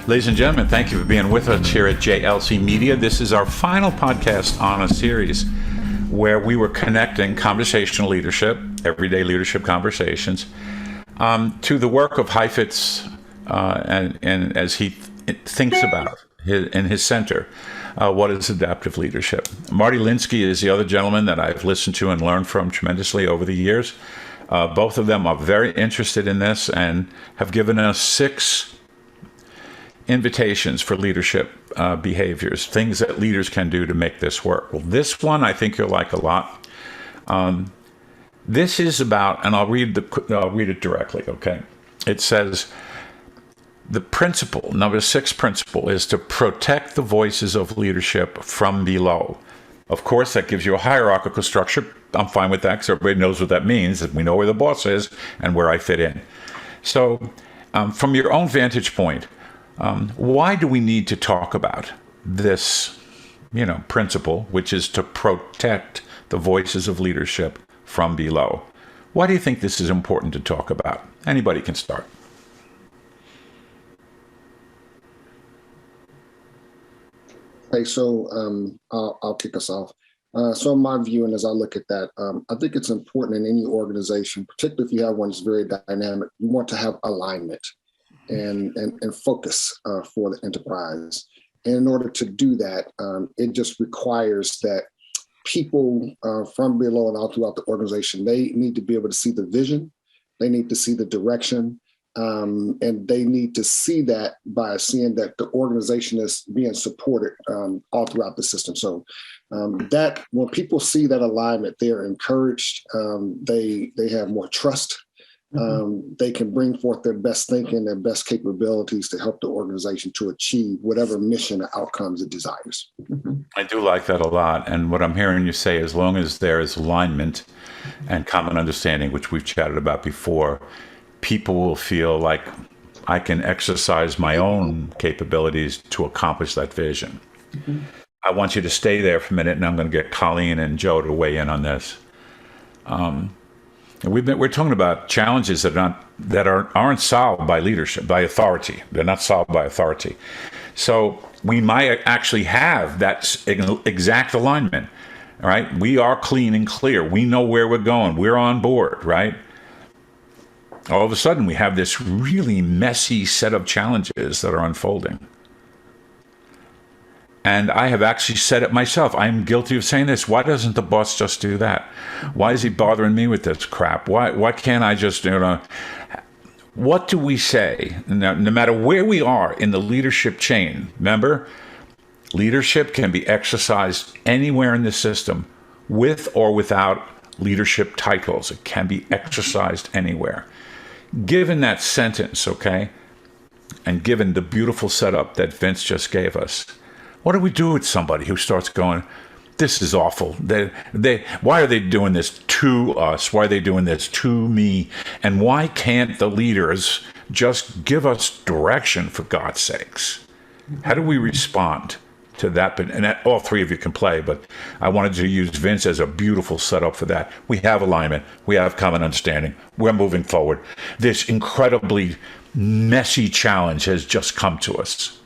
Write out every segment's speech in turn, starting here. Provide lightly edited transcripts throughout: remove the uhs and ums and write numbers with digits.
Ladies and gentlemen, thank you for being with us here at JLC Media. This is our final podcast on a series where we were connecting conversational leadership, everyday leadership conversations, to the work of Heifetz and as he thinks about in his center, what is adaptive leadership. Marty Linsky is the other gentleman that I've listened to and learned from tremendously over the years. Both of them are very interested in this and have given us 6 invitations for leadership behaviors, things that leaders can do to make this work. Well, this one I think you'll like a lot. This is about, and I'll read it directly, okay? It says, the principle, number 6 principle, is to protect the voices of leadership from below. Of course, that gives you a hierarchical structure. I'm fine with that because everybody knows what that means, that we know where the boss is and where I fit in. So from your own vantage point, why do we need to talk about this, principle, which is to protect the voices of leadership from below? Why do you think this is important to talk about? Anybody can start. Hey, so I'll kick us off. So in my view, and as I look at that, I think it's important in any organization, particularly if you have one that's very dynamic, you want to have alignment and focus for the enterprise. And in order to do that, it just requires that people from below and out throughout the organization, they need to be able to see the vision, they need to see the direction, and they need to see that by seeing that the organization is being supported all throughout the system. So that when people see that alignment, they are encouraged, they have more trust. They can bring forth their best thinking, their best capabilities to help the organization to achieve whatever mission or outcomes it desires. I do like that a lot. And what I'm hearing you say, as long as there is alignment and common understanding, which we've chatted about before, people will feel like I can exercise my own capabilities to accomplish that vision. I want you to stay there for a minute, and I'm going to get Colleen and Joe to weigh in on this. We're talking about challenges that aren't solved by leadership, by authority. They're not solved by authority. So we might actually have that exact alignment, right? We are clean and clear. We know where we're going. We're on board, right? All of a sudden, we have this really messy set of challenges that are unfolding. And I have actually said it myself. I'm guilty of saying this. Why doesn't the boss just do that? Why is he bothering me with this crap? Why can't I just, what do we say? No matter where we are in the leadership chain, remember, leadership can be exercised anywhere in the system with or without leadership titles. It can be exercised anywhere. Given that sentence, okay, and given the beautiful setup that Vince just gave us, what do we do with somebody who starts going, this is awful. Why are they doing this to us? Why are they doing this to me? And why can't the leaders just give us direction, for God's sakes? How do we respond to that? And all 3 of you can play, but I wanted to use Vince as a beautiful setup for that. We have alignment. We have common understanding. We're moving forward. This incredibly messy challenge has just come to us.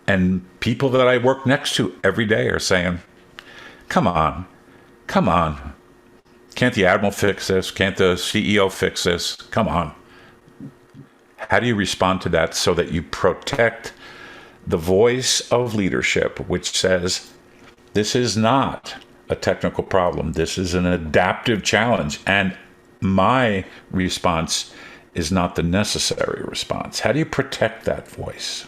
And people that I work next to every day are saying, come on. Can't the admiral fix this? Can't the CEO fix this? Come on. How do you respond to that so that you protect the voice of leadership, which says, this is not a technical problem. This is an adaptive challenge. And my response is not the necessary response. How do you protect that voice?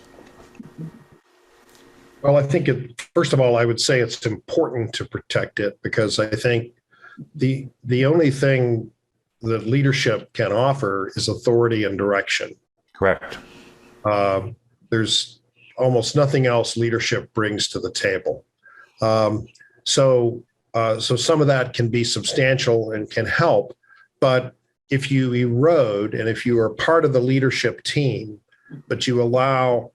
Well, I think, first of all, I would say it's important to protect it, because I think the only thing that leadership can offer is authority and direction. Correct. There's almost nothing else leadership brings to the table. So some of that can be substantial and can help, but if you erode, and if you are part of the leadership team, but you allow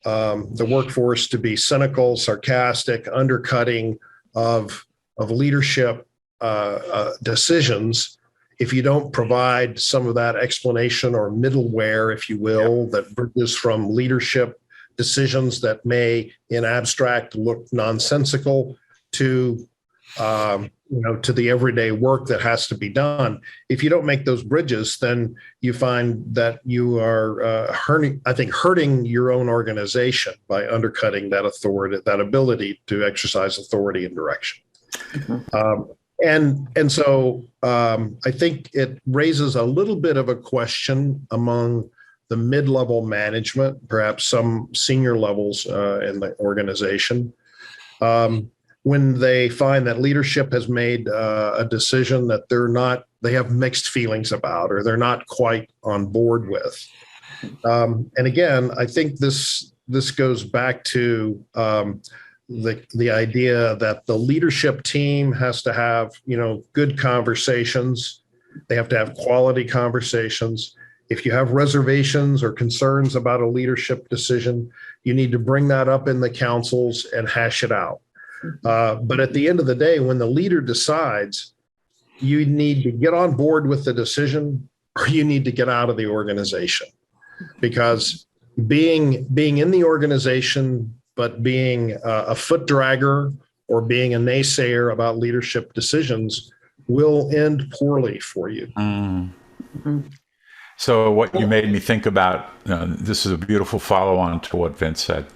the workforce to be cynical, sarcastic, undercutting of leadership decisions, if you don't provide some of that explanation or middleware, if you will, that bridges from leadership decisions that may in abstract look nonsensical to to the everyday work that has to be done. If you don't make those bridges, then you find that you are hurting your own organization by undercutting that authority, that ability to exercise authority and direction. So I think it raises a little bit of a question among the mid-level management, perhaps some senior levels in the organization, when they find that leadership has made a decision that they have mixed feelings about, or they're not quite on board with. And again, I think this goes back to the idea that the leadership team has to have, good conversations. They have to have quality conversations. If you have reservations or concerns about a leadership decision, you need to bring that up in the councils and hash it out. But at the end of the day, when the leader decides, you need to get on board with the decision, or you need to get out of the organization. Because being in the organization, but being a foot dragger or being a naysayer about leadership decisions will end poorly for you. So what you made me think about, this is a beautiful follow-on to what Vince said.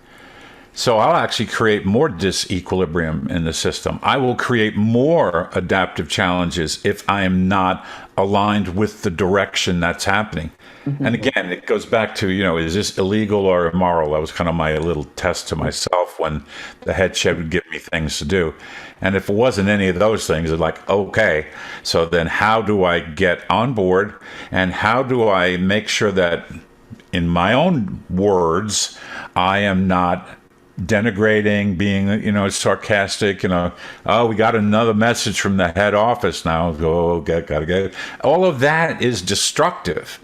So I'll actually create more disequilibrium in the system. I will create more adaptive challenges if I am not aligned with the direction that's happening. And again, it goes back to, is this illegal or immoral? That was kind of my little test to myself when the head chef would give me things to do. And if it wasn't any of those things, it's like, okay, so then how do I get on board, and how do I make sure that, in my own words, I am not denigrating, being, sarcastic, oh, we got another message from the head office now. Gotta get it. All of that is destructive.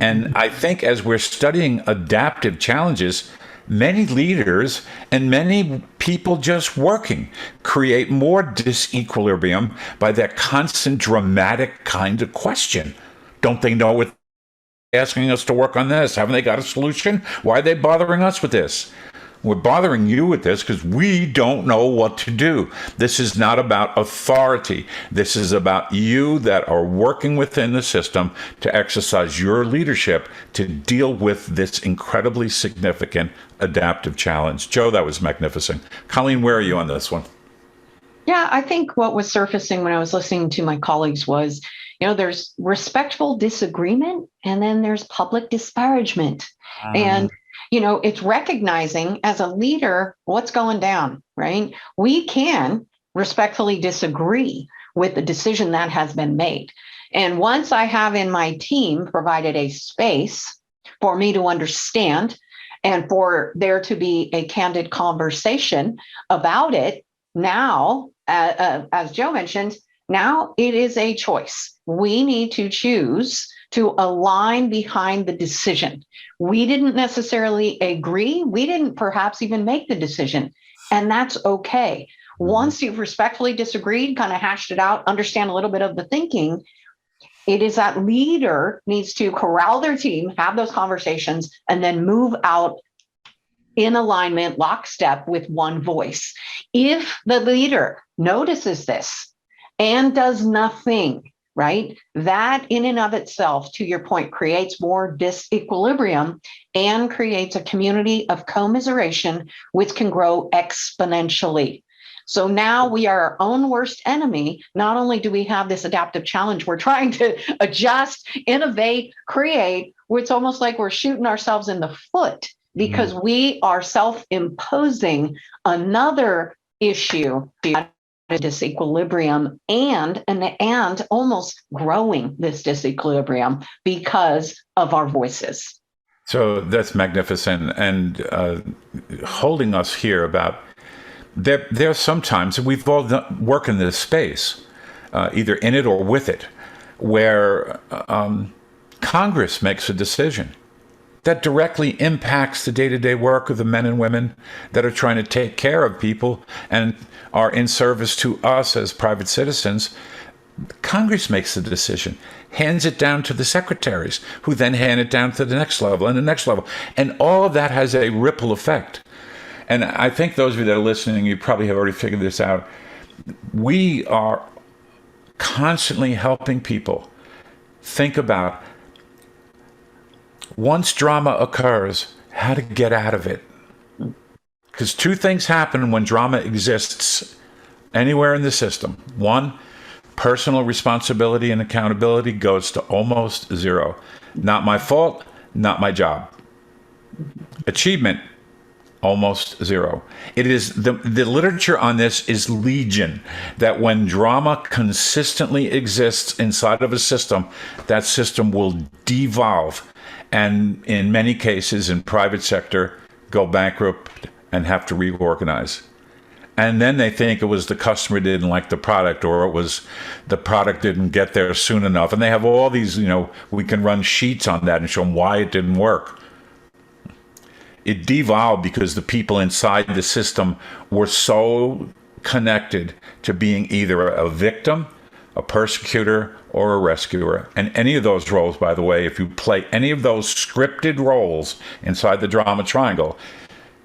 And I think as we're studying adaptive challenges, many leaders and many people just working create more disequilibrium by that constant dramatic kind of question. Don't they know what they're asking us to work on this? Haven't they got a solution? Why are they bothering us with this? We're bothering you with this because we don't know what to do. This is not about authority. This is about you that are working within the system to exercise your leadership to deal with this incredibly significant adaptive challenge. Joe, that was magnificent. Colleen, where are you on this one? Yeah, I think what was surfacing when I was listening to my colleagues was, there's respectful disagreement, and then there's public disparagement. And it's recognizing as a leader what's going down, right? We can respectfully disagree with the decision that has been made. And once I have in my team provided a space for me to understand and for there to be a candid conversation about it, now, as Joe mentioned, now it is a choice. We need to choose to align behind the decision. We didn't necessarily agree. We didn't perhaps even make the decision, and that's okay. Once you've respectfully disagreed, kind of hashed it out, understand a little bit of the thinking, it is that leader needs to corral their team, have those conversations, and then move out in alignment, lockstep with one voice. If the leader notices this and does nothing, right? That in and of itself, to your point, creates more disequilibrium and creates a community of commiseration, which can grow exponentially. So now we are our own worst enemy. Not only do we have this adaptive challenge, we're trying to adjust, innovate, create, where it's almost like we're shooting ourselves in the foot because we are self-imposing another issue, disequilibrium, and almost growing this disequilibrium because of our voices. So that's magnificent, and holding us here about there are some times, and we've all worked in this space, either in it or with it, where Congress makes a decision that directly impacts the day-to-day work of the men and women that are trying to take care of people and are in service to us as private citizens. Congress makes the decision, hands it down to the secretaries, who then hand it down to the next level and the next level. And all of that has a ripple effect. And I think those of you that are listening, you probably have already figured this out. We are constantly helping people think about, once drama occurs, how to get out of it. Because two things happen when drama exists anywhere in the system. One, personal responsibility and accountability goes to almost zero. Not my fault, not my job. Achievement, almost zero. It is the literature on this is legion, that when drama consistently exists inside of a system, that system will devolve, and in many cases in private sector go bankrupt and have to reorganize. And then they think it was the customer didn't like the product, or it was the product didn't get there soon enough. And they have all these, we can run sheets on that and show them why it didn't work. It devolved because the people inside the system were so connected to being either a victim, a persecutor, or a rescuer. And any of those roles, by the way, if you play any of those scripted roles inside the drama triangle,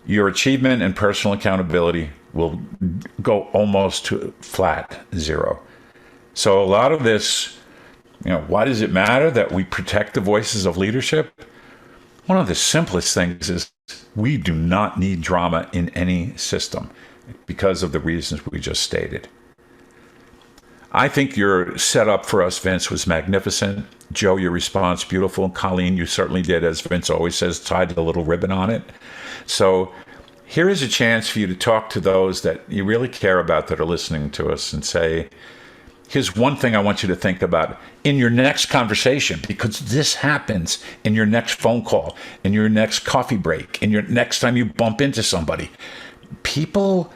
your achievement and personal accountability will go almost to flat zero. So a lot of this, why does it matter that we protect the voices of leadership? One of the simplest things is we do not need drama in any system because of the reasons we just stated. I think your setup for us, Vince, was magnificent. Joe, your response, beautiful. Colleen, you certainly did, as Vince always says, tied a little ribbon on it. So here is a chance for you to talk to those that you really care about that are listening to us and say, here's one thing I want you to think about in your next conversation, because this happens in your next phone call, in your next coffee break, in your next time you bump into somebody. People,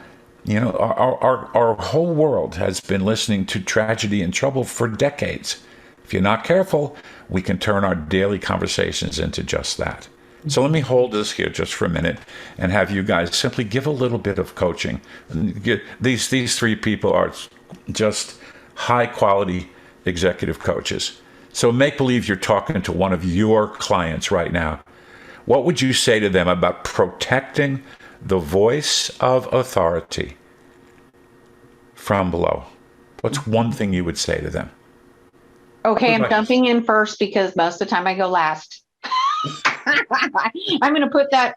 our whole world has been listening to tragedy and trouble for decades. If you're not careful, we can turn our daily conversations into just that. So let me hold this here just for a minute and have you guys simply give a little bit of coaching. These three people are just high quality executive coaches. So make believe you're talking to one of your clients right now. What would you say to them about protecting the voice of authority from below? What's one thing you would say to them? Okay, I'm jumping in first because most of the time I go last. I'm going to put that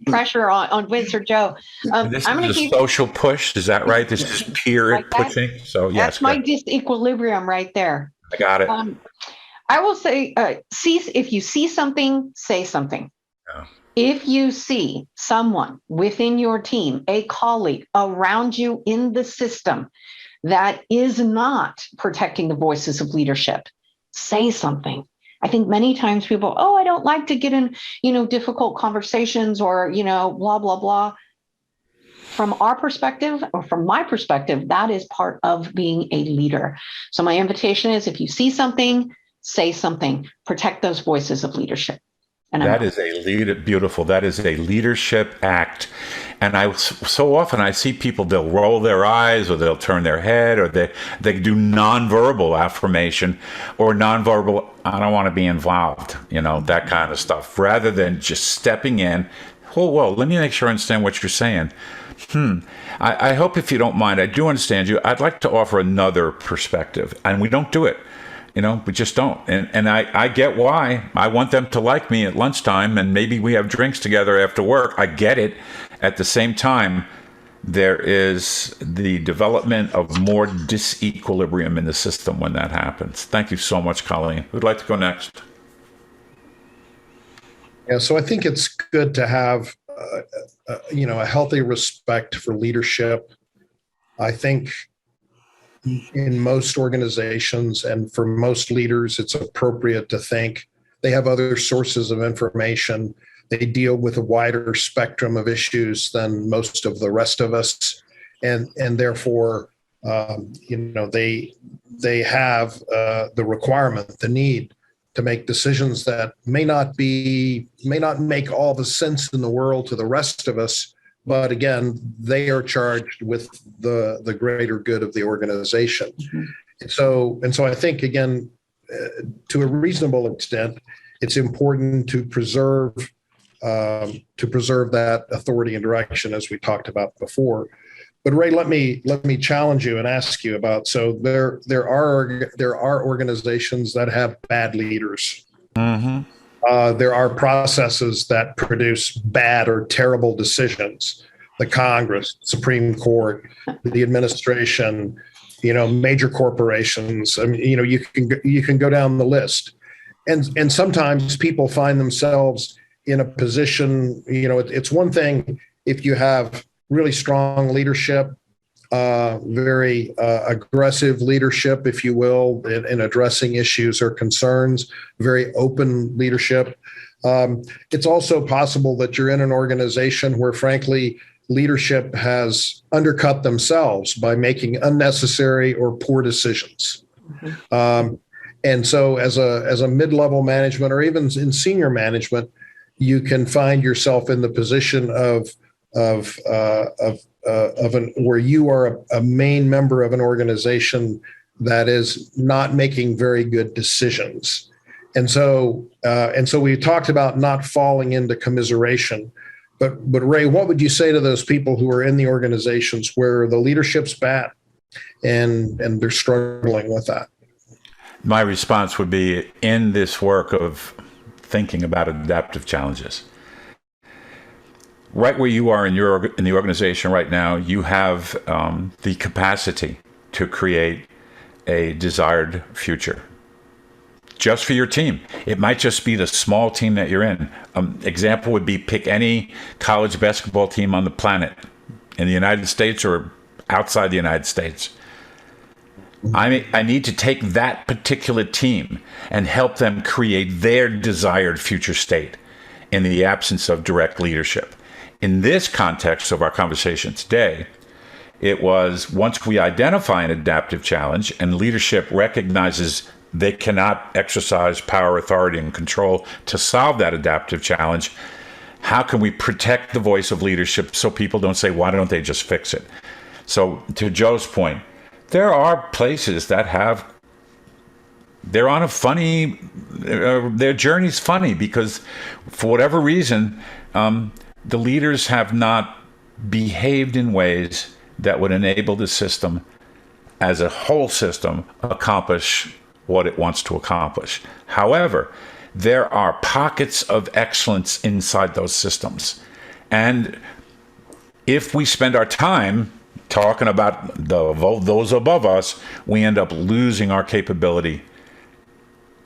pressure on Vince or Joe. This I'm is a social push. Is that right? This is peer like pushing. So yes, that's my disequilibrium right there. I got it. I will say, if you see something, say something. Yeah. If you see someone within your team, a colleague around you in the system that is not protecting the voices of leadership, say something. I think many times people, I don't like to get in, difficult conversations or, blah, blah, blah. From our perspective, or from my perspective, that is part of being a leader. So my invitation is, if you see something, say something, protect those voices of leadership. And that is beautiful. That is a leadership act. And so often I see people, they'll roll their eyes or they'll turn their head or they do nonverbal affirmation or nonverbal, I don't want to be involved, that kind of stuff, rather than just stepping in. Whoa, let me make sure I understand what you're saying. I hope, if you don't mind, I do understand you. I'd like to offer another perspective, and we don't do it. We just don't. And I get why. I want them to like me at lunchtime, and maybe we have drinks together after work. I get it. At the same time, there is the development of more disequilibrium in the system when that happens. Thank you so much, Colleen. Who'd like to go next? Yeah, so I think it's good to have, a healthy respect for leadership. I think in most organizations and for most leaders, it's appropriate to think they have other sources of information. They deal with a wider spectrum of issues than most of the rest of us, and therefore, they have the requirement, the need to make decisions that may not make all the sense in the world to the rest of us. But again, they are charged with the greater good of the organization. Mm-hmm. And so I think, again, to a reasonable extent, it's important to preserve that authority and direction, as we talked about before. But Ray, let me challenge you and ask you about. So there are organizations that have bad leaders. Mm-hmm. There are processes that produce bad or terrible decisions. The Congress, Supreme Court, the administration, major corporations. I mean, you can go down the list, and sometimes people find themselves in a position. It's one thing if you have really strong leadership, very aggressive leadership, if you will, in addressing issues or concerns, very open leadership. It's also possible that you're in an organization where, frankly, leadership has undercut themselves by making unnecessary or poor decisions. And so as a mid-level management, or even in senior management, you can find yourself in the position where you are a main member of an organization that is not making very good decisions. And so we talked about not falling into commiseration. But Ray, what would you say to those people who are in the organizations where the leadership's bad and they're struggling with that? My response would be, in this work of thinking about adaptive challenges, right where you are in the organization right now, you have the capacity to create a desired future just for your team. It might just be the small team that you're in. Example would be, pick any college basketball team on the planet, in the United States or outside the United States. I need to take that particular team and help them create their desired future state in the absence of direct leadership. In this context of our conversation today, it was, once we identify an adaptive challenge and leadership recognizes they cannot exercise power, authority, and control to solve that adaptive challenge, how can we protect the voice of leadership so people don't say, why don't they just fix it? So to Joe's point, there are places that they're on a funny, their journey's funny because for whatever reason, the leaders have not behaved in ways that would enable the system as a whole system accomplish what it wants to accomplish. However, there are pockets of excellence inside those systems. And if we spend our time talking about those above us, we end up losing our capability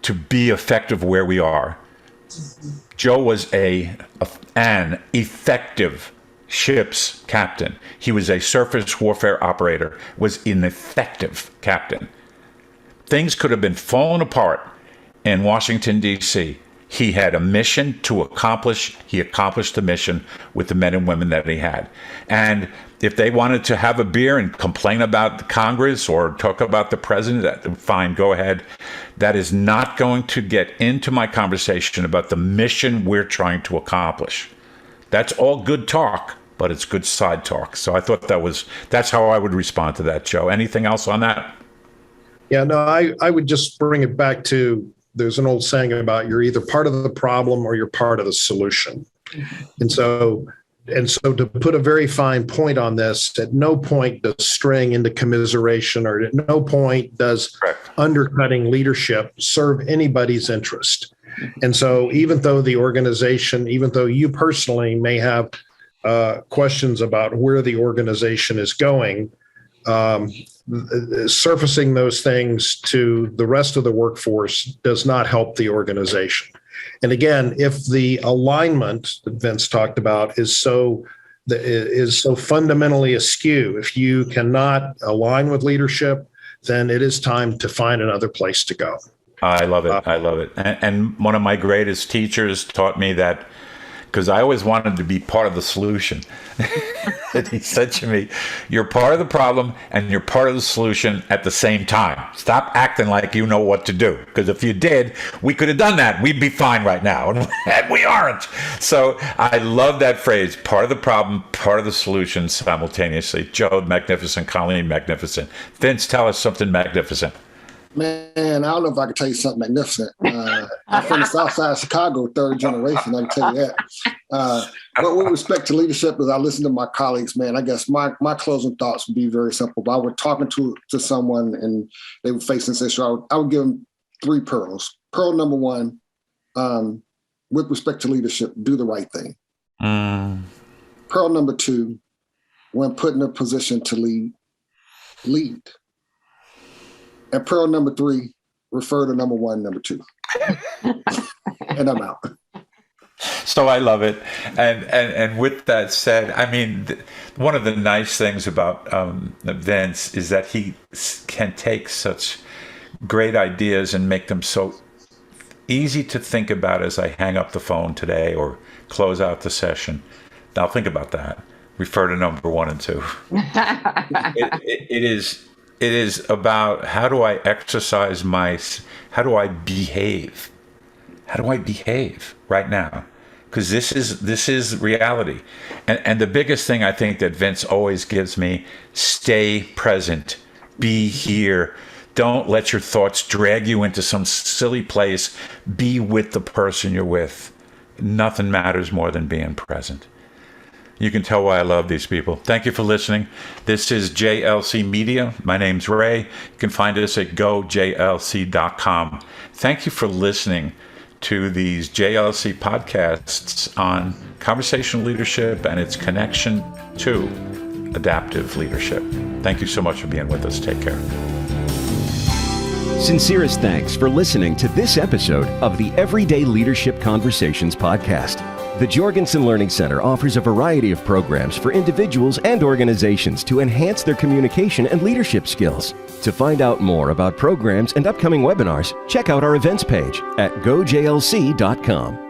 to be effective where we are. Joe was an effective ship's captain. He was a surface warfare operator, was an effective captain. Things could have been falling apart in Washington, D.C. He had a mission to accomplish. He accomplished the mission with the men and women that he had. And if they wanted to have a beer and complain about the Congress or talk about the president, fine, go ahead. That is not going to get into my conversation about the mission we're trying to accomplish. That's all good talk, but it's good side talk. So I thought that's how I would respond to that, Joe. Anything else on that? Yeah, no, I would just bring it back to, there's an old saying about you're either part of the problem or you're part of the solution. And so to put a very fine point on this, at no point does straying into commiseration, or at no point does undercutting leadership serve anybody's interest. And so even though the organization, even though you personally may have questions about where the organization is going, surfacing those things to the rest of the workforce does not help the organization. And again, if the alignment that Vince talked about is so fundamentally askew, if you cannot align with leadership, then it is time to find another place to go. I love it. I love it. And one of my greatest teachers taught me that, because I always wanted to be part of the solution. And he said to me, you're part of the problem and you're part of the solution at the same time. Stop acting like you know what to do. Because if you did, we could have done that. We'd be fine right now. And we aren't. So I love that phrase, part of the problem, part of the solution simultaneously. Joe, magnificent. Colleen, magnificent. Vince, tell us something magnificent. Man, I don't know if I can tell you something magnificent. I'm from the South Side of Chicago, third generation. I can tell you that. But with respect to leadership, as I listen to my colleagues, man, I guess my closing thoughts would be very simple. If I were talking to someone and they were facing this issue, I would give them 3 pearls. Pearl number 1, with respect to leadership, do the right thing. Pearl number 2, when put in a position to lead. And pearl number 3, refer to number 1, number 2. And I'm out. So I love it. And with that said, I mean, one of the nice things about Vince is that he can take such great ideas and make them so easy to think about as I hang up the phone today or close out the session. Now think about that. Refer to number 1 and 2. It is about how do I exercise how do I behave? How do I behave right now? Because this is reality. And the biggest thing I think that Vince always gives me, stay present, be here. Don't let your thoughts drag you into some silly place. Be with the person you're with. Nothing matters more than being present. You can tell why I love these people. Thank you for listening. This is JLC Media. My name's Ray. You can find us at gojlc.com. Thank you for listening to these JLC podcasts on conversational leadership and its connection to adaptive leadership. Thank you so much for being with us. Take care. Sincerest thanks for listening to this episode of the Everyday Leadership Conversations podcast. The Jorgensen Learning Center offers a variety of programs for individuals and organizations to enhance their communication and leadership skills. To find out more about programs and upcoming webinars, check out our events page at gojlc.com.